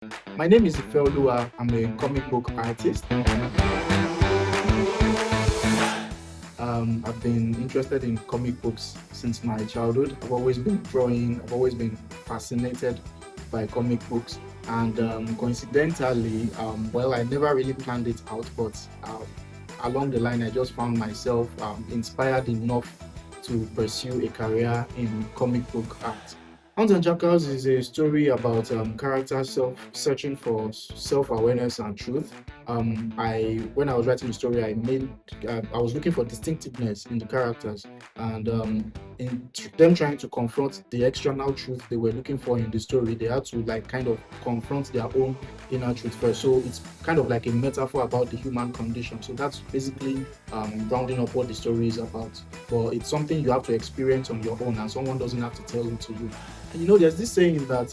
My name is Ifeoluwa. I'm a comic book artist. I've been interested in comic books since my childhood. I've always been drawing. I've always been fascinated by comic books. And coincidentally, well, I never really planned it out, but along the line, I just found myself inspired enough to pursue a career in comic book art. Hounds and Jackals is a story about characters searching for self-awareness and truth. I When I was writing the story, I was looking for distinctiveness in the characters, and them trying to confront the external truth they were looking for in the story, they had to like kind of confront their own inner truth first. So it's kind of like a metaphor about the human condition. So that's basically rounding up what the story is about. But it's something you have to experience on your own, and someone doesn't have to tell it to you. And there's this saying that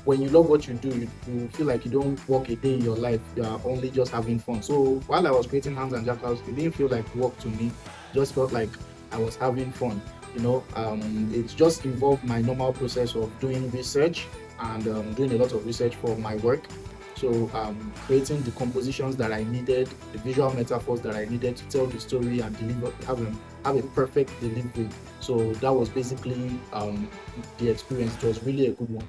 when you love what you do, you feel like you don't work a day in your life. You are only just having fun. So while I was creating Hands and Jackals, it didn't feel like work to me. It just felt like I was having fun. It just involved my normal process of doing research and doing a lot of research for my work. So creating the compositions that I needed, the visual metaphors that I needed to tell the story and have a perfect delivery. So that was basically the experience. It was really a good one.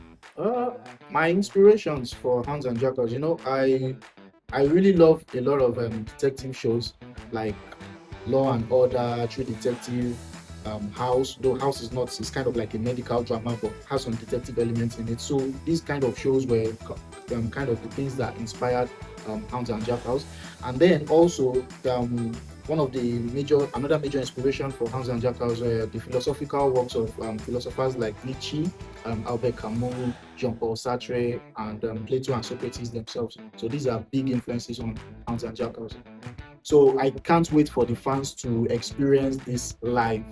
My inspirations for Hounds and Jackals, I really love a lot of detective shows like Law and Order, True Detective, House. Though House is kind of like a medical drama, but has some detective elements in it. So these kind of shows were kind of the things that inspired Hounds and Jackals. And then also one of the another major inspiration for Hounds and Jackals were the philosophical works of philosophers like Nietzsche, Albert Camus, Jean-Paul Sartre, and Plato and Socrates themselves. So these are big influences on Hounds and Jackals. So I can't wait for the fans to experience this live.